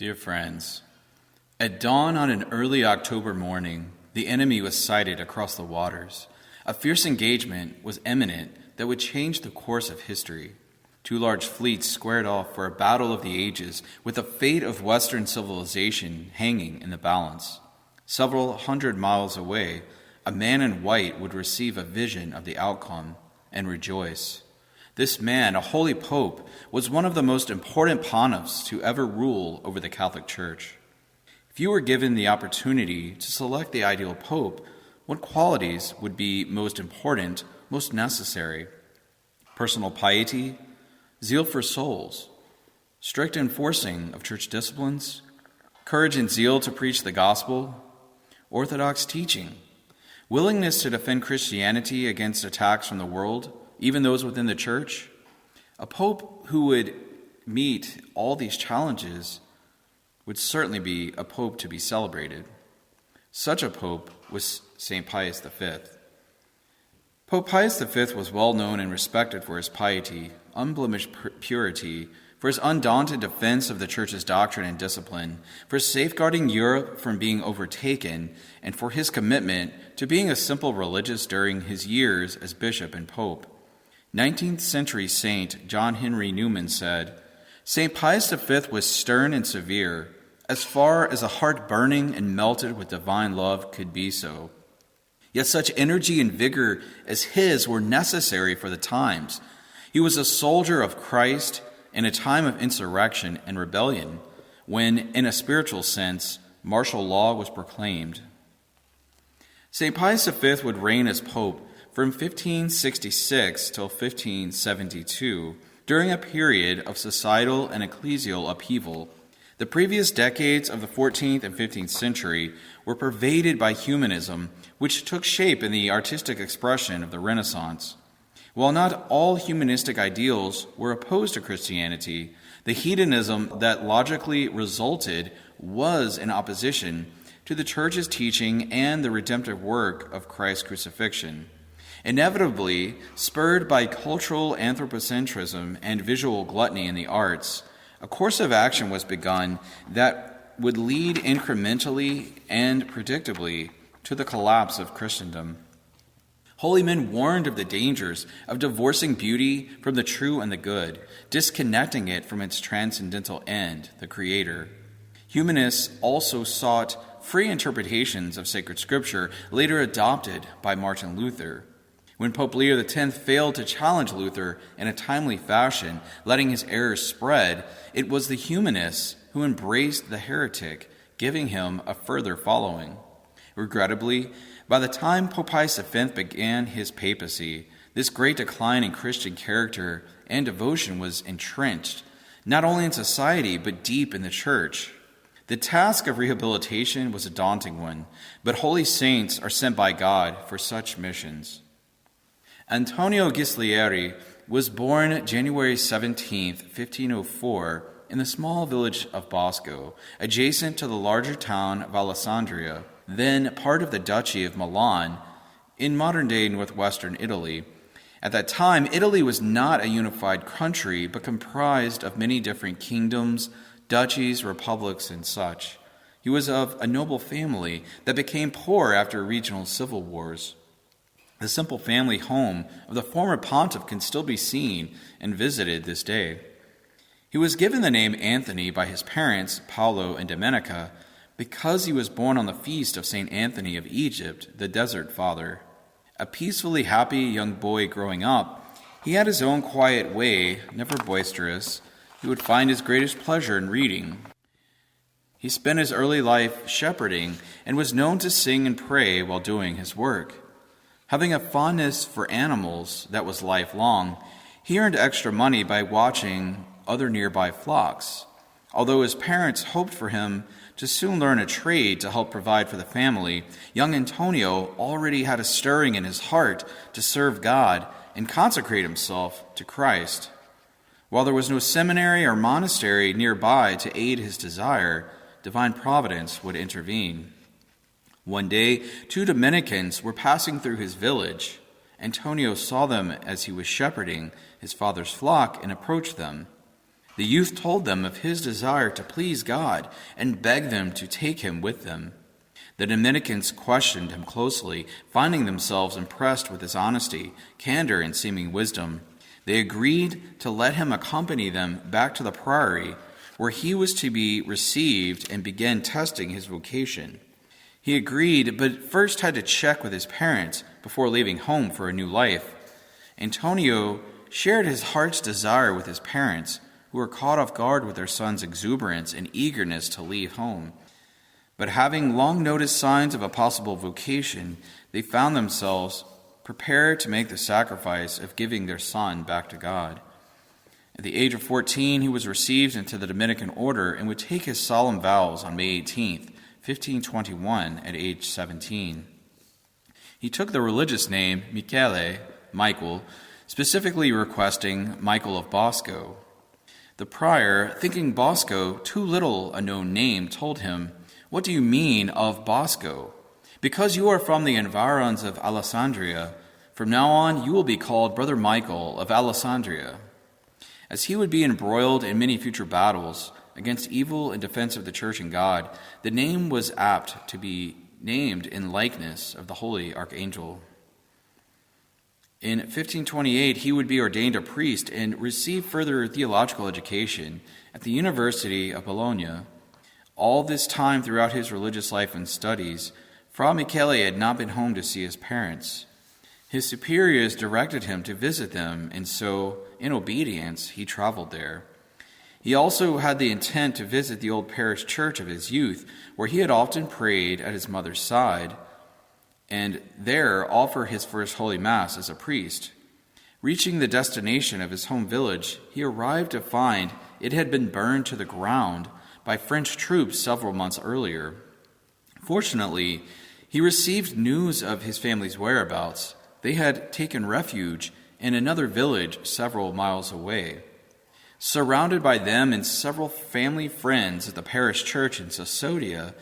Dear friends, at dawn on an early October morning, the enemy was sighted across the waters. A fierce engagement was imminent that would change the course of history. Two large fleets squared off for a battle of the ages, with the fate of Western civilization hanging in the balance. Several hundred miles away, a man in white would receive a vision of the outcome and rejoice. This man, a holy pope, was one of the most important pontiffs to ever rule over the Catholic Church. If you were given the opportunity to select the ideal pope, what qualities would be most important, most necessary? Personal piety, zeal for souls, strict enforcing of church disciplines, courage and zeal to preach the gospel, orthodox teaching, willingness to defend Christianity against attacks from the world, even those within the church. A pope who would meet all these challenges would certainly be a pope to be celebrated. Such a pope was St. Pius V. Pope Pius V was well known and respected for his piety, unblemished purity, for his undaunted defense of the Church's doctrine and discipline, for safeguarding Europe from being overtaken, and for his commitment to being a simple religious during his years as bishop and pope. 19th century Saint John Henry Newman said, "St. Pius V was stern and severe, as far as a heart burning and melted with divine love could be so. Yet such energy and vigor as his were necessary for the times. He was a soldier of Christ in a time of insurrection and rebellion, when, in a spiritual sense, martial law was proclaimed." St. Pius V would reign as pope from 1566 till 1572, during a period of societal and ecclesial upheaval. The previous decades of the 14th and 15th century were pervaded by humanism, which took shape in the artistic expression of the Renaissance. While not all humanistic ideals were opposed to Christianity, the hedonism that logically resulted was in opposition to the Church's teaching and the redemptive work of Christ's crucifixion. Inevitably, spurred by cultural anthropocentrism and visual gluttony in the arts, a course of action was begun that would lead incrementally and predictably to the collapse of Christendom. Holy men warned of the dangers of divorcing beauty from the true and the good, disconnecting it from its transcendental end, the Creator. Humanists also sought free interpretations of sacred scripture, later adopted by Martin Luther. When Pope Leo X failed to challenge Luther in a timely fashion, letting his errors spread, it was the humanists who embraced the heretic, giving him a further following. Regrettably, by the time Pope Pius V began his papacy, this great decline in Christian character and devotion was entrenched, not only in society, but deep in the Church. The task of rehabilitation was a daunting one, but holy saints are sent by God for such missions. Antonio Ghislieri was born January 17, 1504, in the small village of Bosco, adjacent to the larger town of Alessandria, then part of the Duchy of Milan, in modern-day northwestern Italy. At that time, Italy was not a unified country, but comprised of many different kingdoms, duchies, republics, and such. He was of a noble family that became poor after regional civil wars. The simple family home of the former pontiff can still be seen and visited this day. He was given the name Anthony by his parents, Paolo and Domenica, because he was born on the feast of St. Anthony of Egypt, the Desert Father. A peacefully happy young boy growing up, he had his own quiet way, never boisterous. He would find his greatest pleasure in reading. He spent his early life shepherding and was known to sing and pray while doing his work. Having a fondness for animals that was lifelong, he earned extra money by watching other nearby flocks. Although his parents hoped for him to soon learn a trade to help provide for the family, young Antonio already had a stirring in his heart to serve God and consecrate himself to Christ. While there was no seminary or monastery nearby to aid his desire, divine providence would intervene. One day, two Dominicans were passing through his village. Antonio saw them as he was shepherding his father's flock and approached them. The youth told them of his desire to please God and begged them to take him with them. The Dominicans questioned him closely, finding themselves impressed with his honesty, candor, and seeming wisdom. They agreed to let him accompany them back to the priory, where he was to be received and begin testing his vocation. He agreed, but first had to check with his parents before leaving home for a new life. Antonio shared his heart's desire with his parents, who were caught off guard with their son's exuberance and eagerness to leave home. But having long noticed signs of a possible vocation, they found themselves prepared to make the sacrifice of giving their son back to God. At the age of 14, he was received into the Dominican order and would take his solemn vows on May 18th, 1521, at age 17. He took the religious name Michele, Michael, specifically requesting Michael of Bosco. The prior, thinking Bosco too little a known name, told him, "What do you mean of Bosco? Because you are from the environs of Alessandria, from now on you will be called Brother Michael of Alessandria." As he would be embroiled in many future battles against evil in defense of the church and God, the name was apt to be named in likeness of the holy archangel. In 1528, he would be ordained a priest and receive further theological education at the University of Bologna. All this time throughout his religious life and studies, Fra Michele had not been home to see his parents. His superiors directed him to visit them, and so, in obedience, he traveled there. He also had the intent to visit the old parish church of his youth, where he had often prayed at his mother's side, and there offer his first Holy Mass as a priest. Reaching the destination of his home village, he arrived to find it had been burned to the ground by French troops several months earlier. Fortunately, he received news of his family's whereabouts. They had taken refuge in another village several miles away. Surrounded by them and several family friends at the parish church in Sasodia,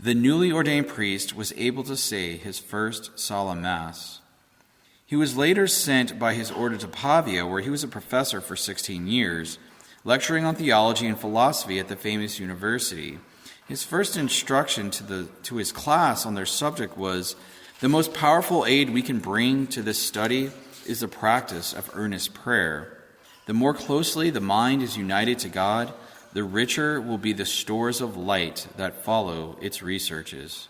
the newly ordained priest was able to say his first solemn Mass. He was later sent by his order to Pavia, where he was a professor for 16 years, lecturing on theology and philosophy at the famous university. His first instruction to his class on their subject was, "The most powerful aid we can bring to this study is the practice of earnest prayer. The more closely the mind is united to God, the richer will be the stores of light that follow its researches."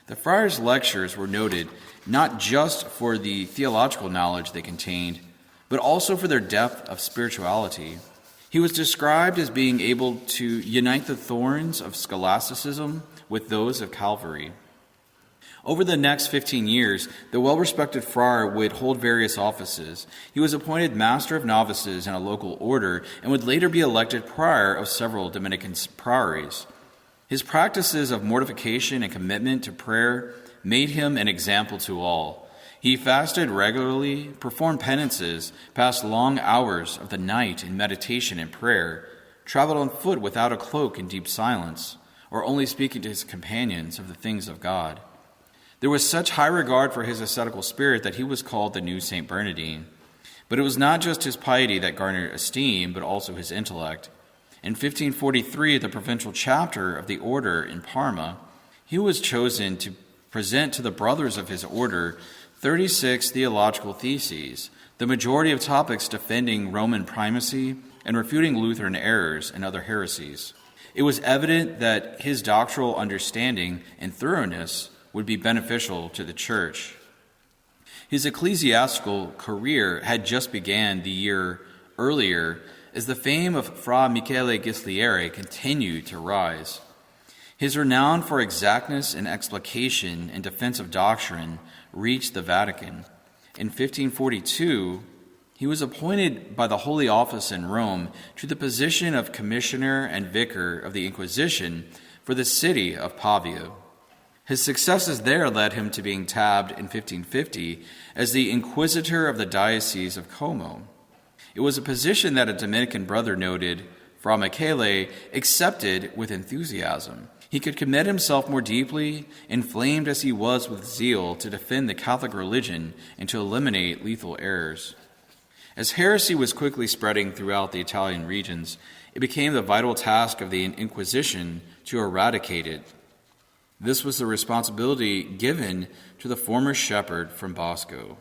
The friar's lectures were noted not just for the theological knowledge they contained, but also for their depth of spirituality. He was described as being able to unite the thorns of scholasticism with those of Calvary. Over the next 15 years, the well-respected friar would hold various offices. He was appointed master of novices in a local order and would later be elected prior of several Dominican priories. His practices of mortification and commitment to prayer made him an example to all. He fasted regularly, performed penances, passed long hours of the night in meditation and prayer, traveled on foot without a cloak in deep silence, or only speaking to his companions of the things of God. There was such high regard for his ascetical spirit that he was called the new Saint Bernardine. But it was not just his piety that garnered esteem, but also his intellect. In 1543, at the provincial chapter of the order in Parma, he was chosen to present to the brothers of his order 36 theological theses, the majority of topics defending Roman primacy and refuting Lutheran errors and other heresies. It was evident that his doctrinal understanding and thoroughness would be beneficial to the church. His ecclesiastical career had just begun the year earlier as the fame of Fra Michele Ghislieri continued to rise. His renown for exactness in explication and defense of doctrine reached the Vatican. In 1542, he was appointed by the Holy Office in Rome to the position of commissioner and vicar of the Inquisition for the city of Pavia. His successes there led him to being tabbed in 1550 as the inquisitor of the Diocese of Como. It was a position that a Dominican brother noted Fra Michele accepted with enthusiasm. He could commit himself more deeply, inflamed as he was with zeal to defend the Catholic religion and to eliminate lethal errors. As heresy was quickly spreading throughout the Italian regions, it became the vital task of the Inquisition to eradicate it. This was the responsibility given to the former shepherd from Bosco.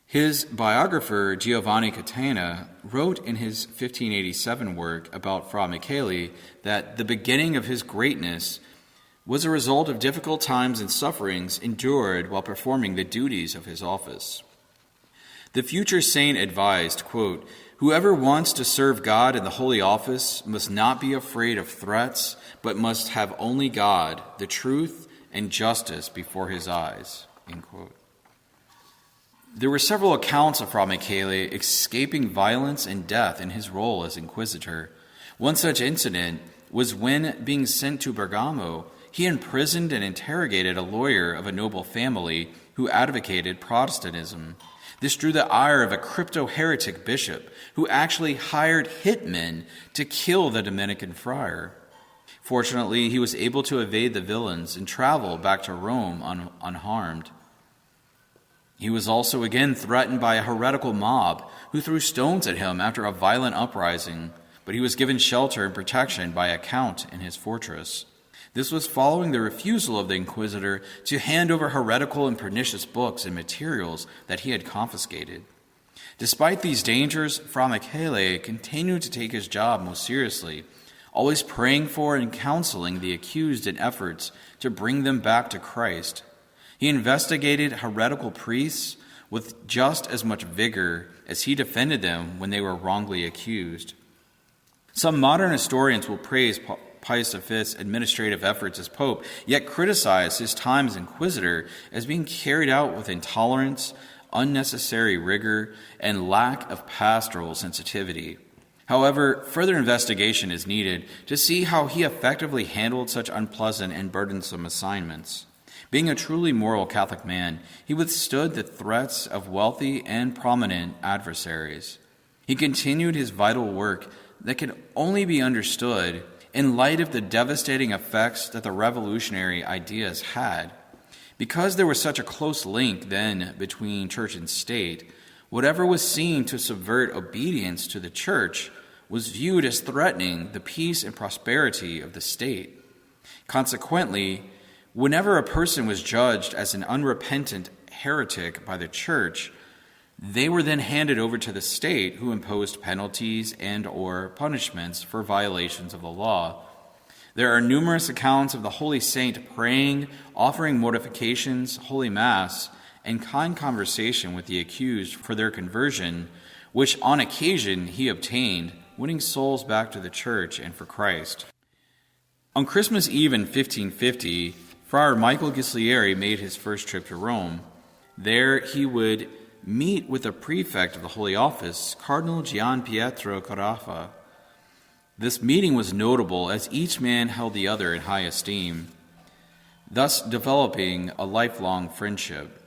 His biographer, Giovanni Catena, wrote in his 1587 work about Fra Michele that the beginning of his greatness was a result of difficult times and sufferings endured while performing the duties of his office. The future saint advised, quote, "Whoever wants to serve God in the holy office must not be afraid of threats, but must have only God, the truth, and justice before his eyes." End quote. There were several accounts of Fra Michele escaping violence and death in his role as inquisitor. One such incident was when, being sent to Bergamo, he imprisoned and interrogated a lawyer of a noble family who advocated Protestantism. This drew the ire of a crypto-heretic bishop who actually hired hitmen to kill the Dominican friar. Fortunately, he was able to evade the villains and travel back to Rome unharmed. He was also again threatened by a heretical mob who threw stones at him after a violent uprising, but he was given shelter and protection by a count in his fortress. This was following the refusal of the inquisitor to hand over heretical and pernicious books and materials that he had confiscated. Despite these dangers, Fra Michele continued to take his job most seriously, always praying for and counseling the accused in efforts to bring them back to Christ. He investigated heretical priests with just as much vigor as he defended them when they were wrongly accused. Some modern historians will praise Pius V's administrative efforts as pope, yet criticize his time as inquisitor as being carried out with intolerance, unnecessary rigor, and lack of pastoral sensitivity. However, further investigation is needed to see how he effectively handled such unpleasant and burdensome assignments. Being a truly moral Catholic man, he withstood the threats of wealthy and prominent adversaries. He continued his vital work that could only be understood in light of the devastating effects that the revolutionary ideas had. Because there was such a close link then between church and state, whatever was seen to subvert obedience to the church was viewed as threatening the peace and prosperity of the state. Consequently, whenever a person was judged as an unrepentant heretic by the church, they were then handed over to the state, who imposed penalties and or punishments for violations of the law. There are numerous accounts of the holy saint praying, offering mortifications, holy mass, and kind conversation with the accused for their conversion, which on occasion he obtained, winning souls back to the church and for Christ. On Christmas Eve in 1550, Friar Michael Ghislieri made his first trip to Rome. There he would meet with the prefect of the Holy Office, Cardinal Gian Pietro Carafa. This meeting was notable as each man held the other in high esteem, thus developing a lifelong friendship.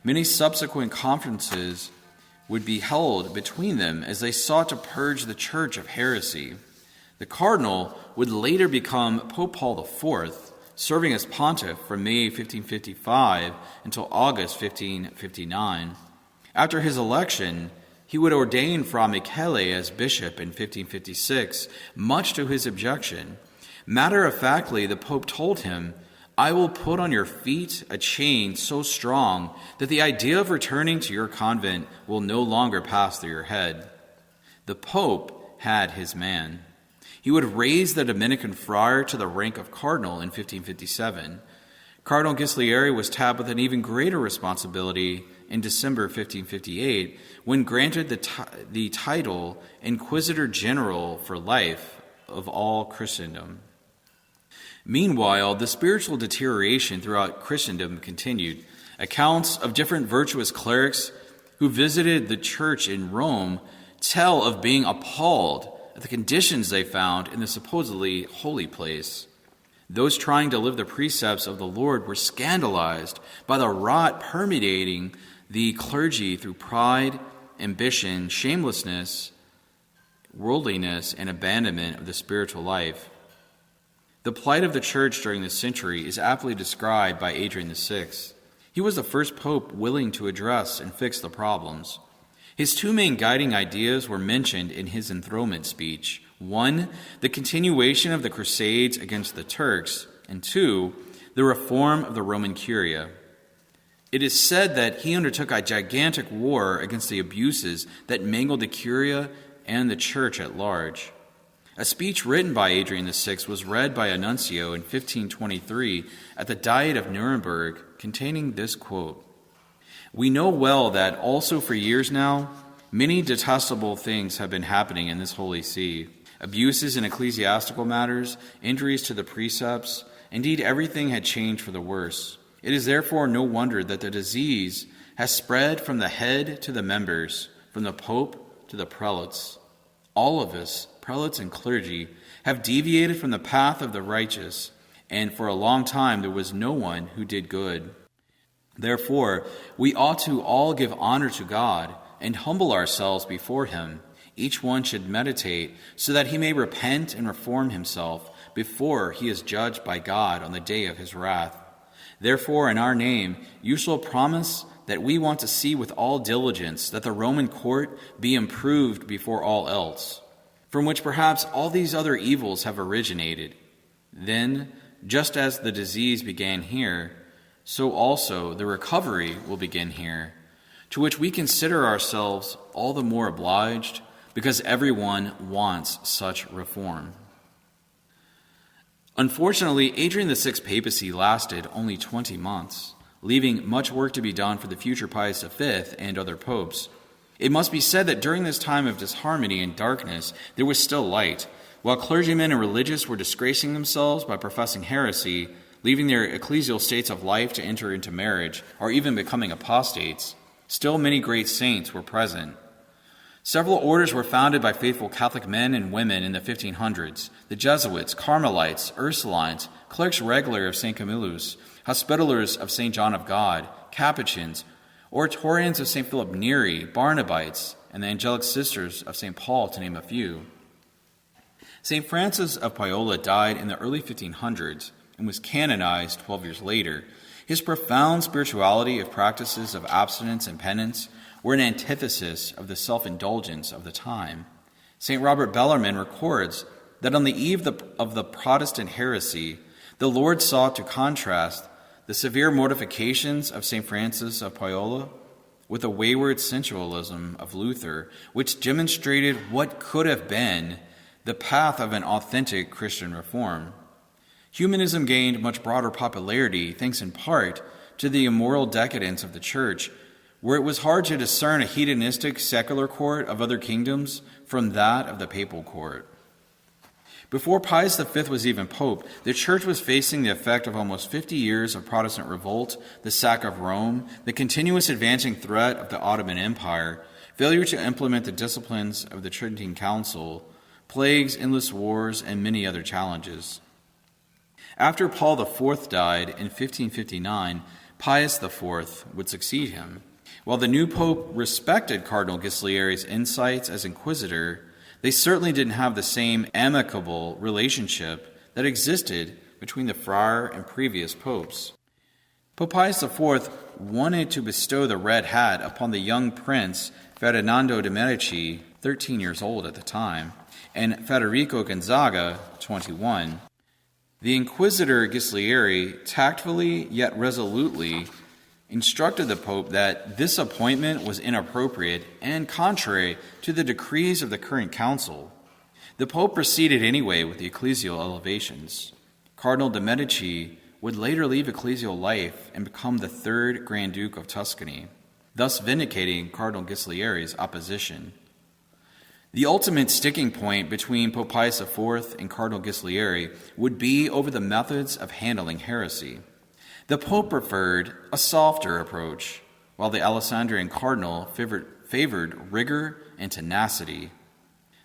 Many subsequent conferences would be held between them as they sought to purge the church of heresy. The cardinal would later become Pope Paul IV, serving as pontiff from May 1555 until August 1559. After his election, he would ordain Fra Michele as bishop in 1556, much to his objection. Matter-of-factly, the Pope told him, "I will put on your feet a chain so strong that the idea of returning to your convent will no longer pass through your head." The Pope had his man. He would raise the Dominican friar to the rank of cardinal in 1557. Cardinal Ghislieri was tabbed with an even greater responsibility in December 1558, when granted the title Inquisitor General for life of all Christendom. Meanwhile, the spiritual deterioration throughout Christendom continued. Accounts of different virtuous clerics who visited the church in Rome tell of being appalled at the conditions they found in the supposedly holy place. Those trying to live the precepts of the Lord were scandalized by the rot permeating the clergy through pride, ambition, shamelessness, worldliness, and abandonment of the spiritual life. The plight of the church during this century is aptly described by Adrian VI. He was the first pope willing to address and fix the problems. His two main guiding ideas were mentioned in his enthronement speech. 1, the continuation of the Crusades against the Turks, and 2, the reform of the Roman Curia. It is said that he undertook a gigantic war against the abuses that mangled the Curia and the Church at large. A speech written by Adrian VI was read by a nuncio in 1523 at the Diet of Nuremberg, containing this quote: "We know well that also for years now, many detestable things have been happening in this Holy See. Abuses in ecclesiastical matters, injuries to the precepts, indeed everything had changed for the worse. It is therefore no wonder that the disease has spread from the head to the members, from the Pope to the prelates. All of us, prelates and clergy, have deviated from the path of the righteous, and for a long time there was no one who did good. Therefore, we ought to all give honor to God and humble ourselves before him. Each one should meditate so that he may repent and reform himself before he is judged by God on the day of his wrath. Therefore, in our name, you shall promise that we want to see with all diligence that the Roman court be improved before all else, from which perhaps all these other evils have originated. Then, just as the disease began here, so also the recovery will begin here, to which we consider ourselves all the more obliged, because everyone wants such reform." Unfortunately, Adrian VI's papacy lasted only 20 months, leaving much work to be done for the future Pius V and other popes. It must be said that during this time of disharmony and darkness, there was still light. While clergymen and religious were disgracing themselves by professing heresy, leaving their ecclesial states of life to enter into marriage, or even becoming apostates, still many great saints were present. Several orders were founded by faithful Catholic men and women in the 1500s: the Jesuits, Carmelites, Ursulines, Clerks Regular of St. Camillus, Hospitallers of St. John of God, Capuchins, Oratorians of St. Philip Neri, Barnabites, and the Angelic Sisters of St. Paul, to name a few. St. Francis of Paola died in the early 1500s and was canonized 12 years later. His profound spirituality of practices of abstinence and penance were an antithesis of the self-indulgence of the time. St. Robert Bellarmine records that on the eve of the Protestant heresy, the Lord sought to contrast the severe mortifications of St. Francis of Paola with the wayward sensualism of Luther, which demonstrated what could have been the path of an authentic Christian reform. Humanism gained much broader popularity thanks in part to the immoral decadence of the Church, where it was hard to discern a hedonistic secular court of other kingdoms from that of the papal court. Before Pius V was even pope, the Church was facing the effect of almost 50 years of Protestant revolt, the sack of Rome, the continuous advancing threat of the Ottoman Empire, failure to implement the disciplines of the Tridentine Council, plagues, endless wars, and many other challenges. After Paul IV died in 1559, Pius IV would succeed him. While the new pope respected Cardinal Ghislieri's insights as inquisitor, they certainly didn't have the same amicable relationship that existed between the friar and previous popes. Pope Pius IV wanted to bestow the red hat upon the young prince Ferdinando de' Medici, 13 years old at the time, and Federico Gonzaga, 21. The inquisitor Ghislieri tactfully yet resolutely instructed the Pope that this appointment was inappropriate and contrary to the decrees of the current council. The Pope proceeded anyway with the ecclesial elevations. Cardinal de' Medici would later leave ecclesial life and become the third Grand Duke of Tuscany, thus vindicating Cardinal Ghislieri's opposition. The ultimate sticking point between Pope Pius IV and Cardinal Ghislieri would be over the methods of handling heresy. The Pope preferred a softer approach, while the Alessandrian cardinal favored rigor and tenacity.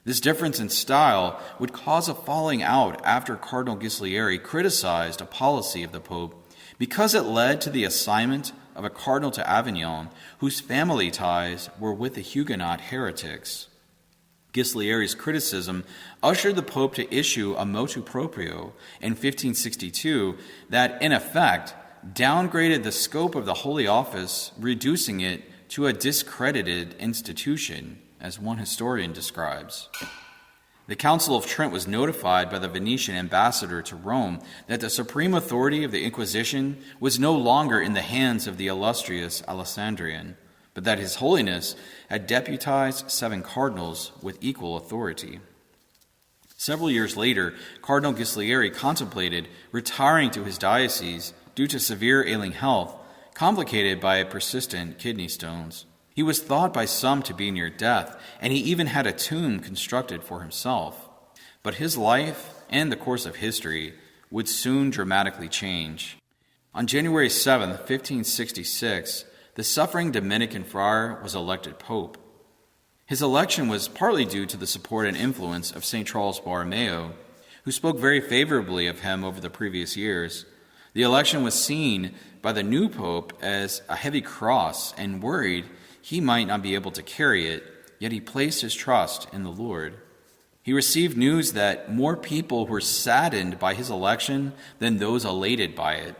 This difference in style would cause a falling out after Cardinal Ghislieri criticized a policy of the Pope because it led to the assignment of a cardinal to Avignon whose family ties were with the Huguenot heretics. Ghislieri's criticism ushered the Pope to issue a motu proprio in 1562 that, in effect, downgraded the scope of the Holy Office, reducing it to a discredited institution, as one historian describes. The Council of Trent was notified by the Venetian ambassador to Rome that the supreme authority of the Inquisition was no longer in the hands of the illustrious Alessandrian, but that His Holiness had deputized 7 cardinals with equal authority. Several years later, Cardinal Ghislieri contemplated retiring to his diocese due to severe ailing health, complicated by persistent kidney stones. He was thought by some to be near death, and he even had a tomb constructed for himself. But his life and the course of history would soon dramatically change. On January 7, 1566, the suffering Dominican friar was elected pope. His election was partly due to the support and influence of St. Charles Borromeo, who spoke very favorably of him over the previous years. The election was seen by the new pope as a heavy cross and worried he might not be able to carry it, yet he placed his trust in the Lord. He received news that more people were saddened by his election than those elated by it.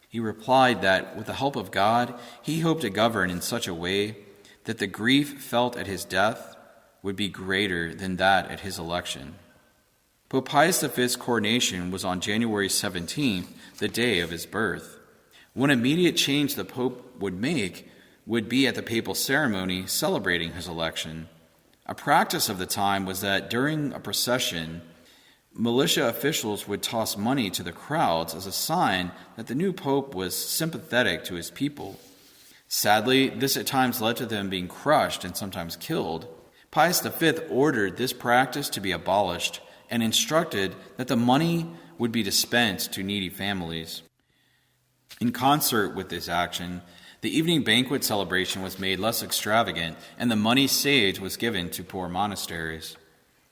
He replied that with the help of God, he hoped to govern in such a way that the grief felt at his death would be greater than that at his election. Pope Pius V's coronation was on January 17th, the day of his birth. One immediate change the Pope would make would be at the papal ceremony celebrating his election. A practice of the time was that during a procession, militia officials would toss money to the crowds as a sign that the new pope was sympathetic to his people. Sadly, this at times led to them being crushed and sometimes killed. Pius V ordered this practice to be abolished and instructed that the money would be dispensed to needy families. In concert with this action, the evening banquet celebration was made less extravagant, and the money saved was given to poor monasteries.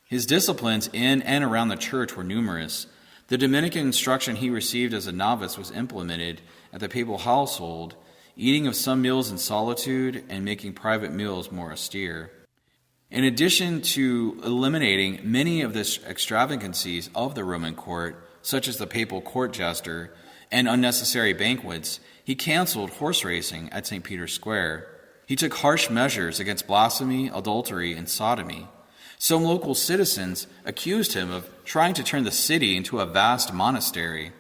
His disciplines in and around the church were numerous. The Dominican instruction he received as a novice was implemented at the papal household, eating of some meals in solitude and making private meals more austere. In addition to eliminating many of the extravagancies of the Roman court, such as the papal court jester and unnecessary banquets, he canceled horse racing at St. Peter's Square. He took harsh measures against blasphemy, adultery, and sodomy. Some local citizens accused him of trying to turn the city into a vast monastery.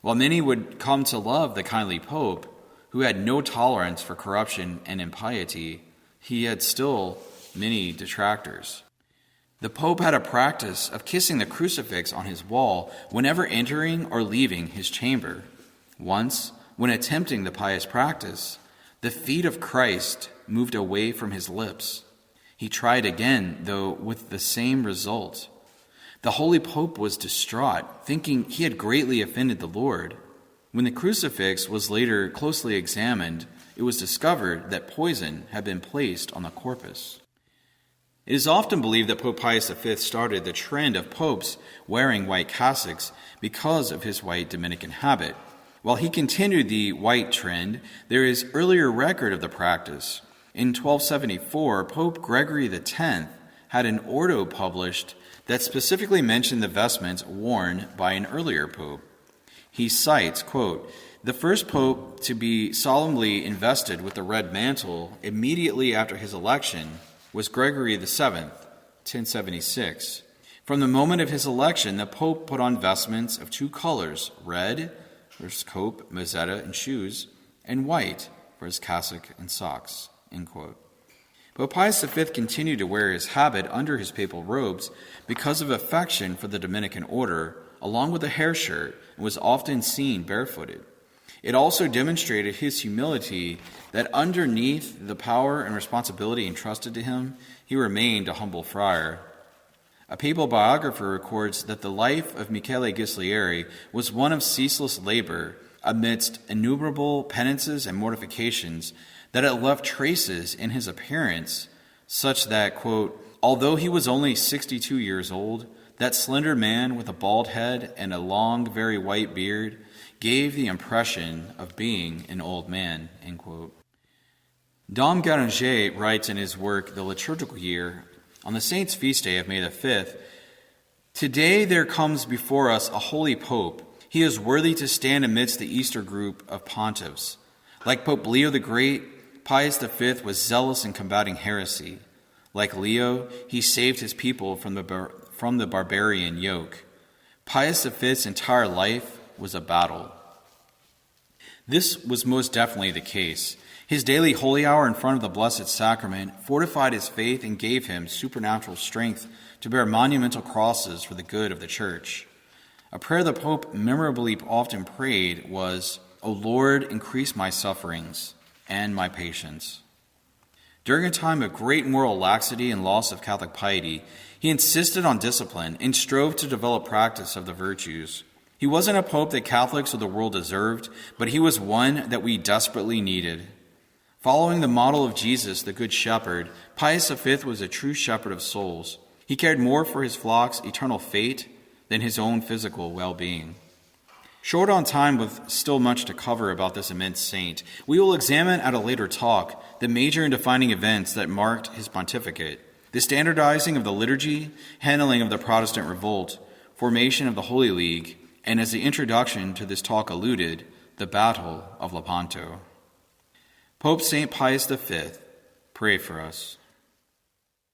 While many would come to love the kindly pope, who had no tolerance for corruption and impiety, he had still many detractors. The pope had a practice of kissing the crucifix on his wall whenever entering or leaving his chamber. Once, when attempting the pious practice, the feet of Christ moved away from his lips. He tried again, though with the same result. The holy pope was distraught, thinking he had greatly offended the Lord. When the crucifix was later closely examined, it was discovered that poison had been placed on the corpus. It is often believed that Pope Pius V started the trend of popes wearing white cassocks because of his white Dominican habit. While he continued the white trend, there is earlier record of the practice. In 1274, Pope Gregory X had an ordo published that specifically mentioned the vestments worn by an earlier pope. He cites, quote, "The first pope to be solemnly invested with the red mantle immediately after his election was Gregory VII, 1076. From the moment of his election, the pope put on vestments of 2 colors, red for his cope, mozzetta, and shoes, and white for his cassock and socks." End quote. Pope Pius V continued to wear his habit under his papal robes because of affection for the Dominican order, along with a hair shirt, and was often seen barefooted. It also demonstrated his humility that underneath the power and responsibility entrusted to him, he remained a humble friar. A papal biographer records that the life of Michele Ghislieri was one of ceaseless labor amidst innumerable penances and mortifications, that it left traces in his appearance such that, quote, "Although he was only 62 years old, that slender man with a bald head and a long, very white beard gave the impression of being an old man," end quote. Dom Garanger writes in his work, The Liturgical Year, on the saint's feast day of May the 5th, "Today there comes before us a holy pope. He is worthy to stand amidst the Easter group of pontiffs. Like Pope Leo the Great, Pius V was zealous in combating heresy. Like Leo, he saved his people from from the barbarian yoke. Pius V's entire life was a battle. This was most definitely the case. His daily holy hour in front of the Blessed Sacrament fortified his faith and gave him supernatural strength to bear monumental crosses for the good of the Church. A prayer the Pope memorably often prayed was, "O Lord, increase my sufferings and my patience." During a time of great moral laxity and loss of Catholic piety, he insisted on discipline and strove to develop practice of the virtues. He wasn't a pope that Catholics of the world deserved, but he was one that we desperately needed. Following the model of Jesus, the Good Shepherd, Pius V was a true shepherd of souls. He cared more for his flock's eternal fate than his own physical well-being. Short on time with still much to cover about this immense saint, we will examine at a later talk the major and defining events that marked his pontificate: the standardizing of the liturgy, handling of the Protestant revolt, formation of the Holy League, and as the introduction to this talk alluded, the Battle of Lepanto. Pope St. Pius V, pray for us.